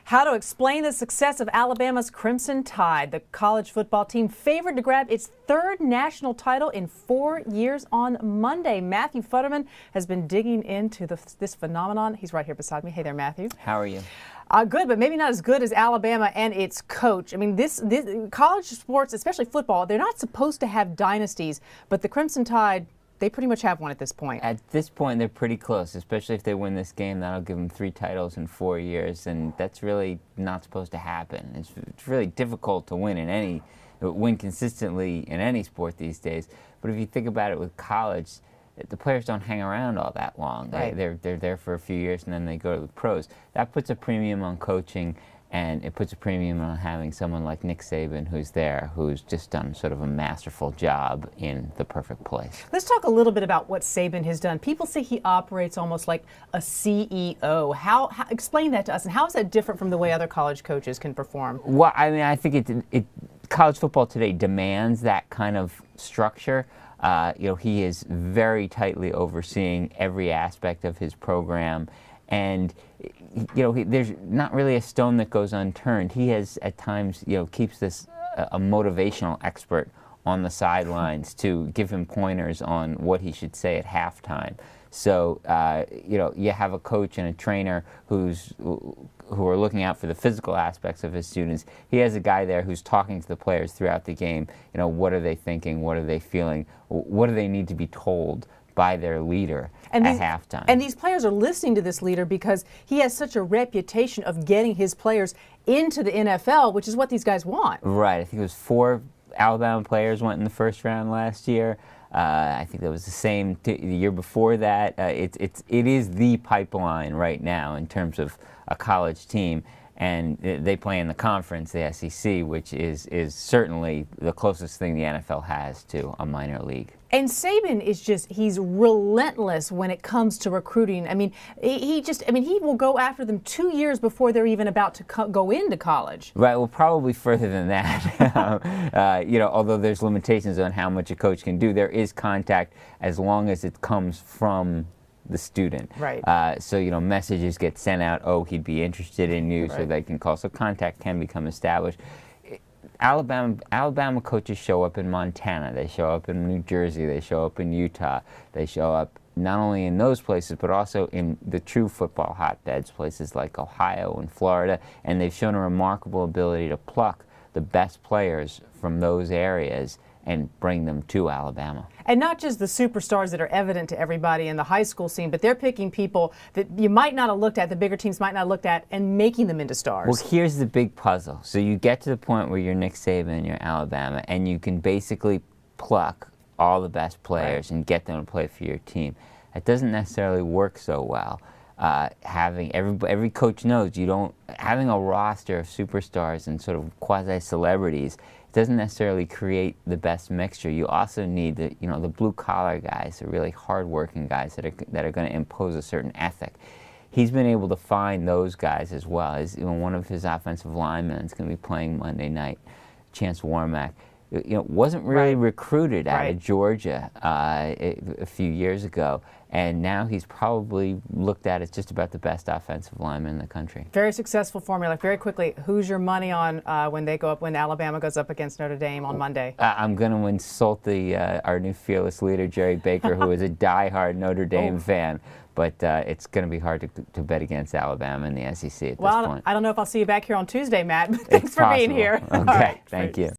How to explain the success of Alabama's Crimson Tide. The college football team favored to grab its third national title in 4 years on Monday. Matthew Futterman has been digging into this phenomenon. He's right here beside me. Hey there, Matthew. How are you? Good, but maybe not as good as Alabama and its coach. I mean, this college sports, especially football, they're not supposed to have dynasties, but the Crimson Tide, they pretty much have one at this point. At this point, they're pretty close, especially if they win this game. That'll give them 3 titles in 4 years, and that's really not supposed to happen. It's really difficult to win consistently in any sport these days. But if you think about it with college, the players don't hang around all that long. Right. They're there for a few years, and then they go to the pros. That puts a premium on coaching, and it puts a premium on having someone like Nick Saban who's just done sort of a masterful job in the perfect place. Let's talk a little bit about what Saban has done. People say he operates almost like a CEO. How explain that to us, and how is that different from the way other college coaches can perform? Well, I mean, I think college football today demands that kind of structure. He is very tightly overseeing every aspect of his program, and there's not really a stone that goes unturned. He has at times, keeps this a motivational expert on the sidelines to give him pointers on what he should say at halftime. So, you have a coach and a trainer who are looking out for the physical aspects of his students. He has a guy there who's talking to the players throughout the game. What are they thinking? What are they feeling? What do they need to be told by their leader at halftime? And these players are listening to this leader because he has such a reputation of getting his players into the NFL, which is what these guys want. Right. I think it was 4 Alabama players went in the first round last year. I think that was the same the year before that. It is the pipeline right now in terms of a college team, and they play in the conference, the SEC, which is certainly the closest thing the NFL has to a minor league. And Saban he's relentless when it comes to recruiting. I mean, he will go after them 2 years before they're even about to go into college. Right, well, probably further than that. Although there's limitations on how much a coach can do, there is contact as long as it comes from the student. Right. Messages get sent out, oh, he'd be interested in you, right. So they can call. So contact can become established. Alabama coaches show up in Montana, they show up in New Jersey, they show up in Utah, they show up not only in those places but also in the true football hotbeds, places like Ohio and Florida, and they've shown a remarkable ability to pluck the best players from those areas and bring them to Alabama. And not just the superstars that are evident to everybody in the high school scene, but they're picking people that you might not have looked at, the bigger teams might not have looked at, and making them into stars. Well, here's the big puzzle. So you get to the point where you're Nick Saban and you're Alabama, and you can basically pluck all the best players and get them to play for your team. It doesn't necessarily work so well. Every coach knows having a roster of superstars and sort of quasi-celebrities doesn't necessarily create the best mixture. You also need the blue collar guys, the really hard-working guys that are going to impose a certain ethic. He's been able to find those guys as well. One of his offensive linemen is going to be playing Monday night, Chance Warmack. Wasn't really recruited out of Georgia a few years ago, and now he's probably looked at as just about the best offensive lineman in the country. Very successful formula. Very quickly, who's your money on when Alabama goes up against Notre Dame on Monday? I'm going to insult our new fearless leader, Jerry Baker, who is a diehard Notre Dame fan. But it's going to be hard to bet against Alabama in the SEC at this point. I don't know if I'll see you back here on Tuesday, Matt, but thanks for being here. Okay, thank you.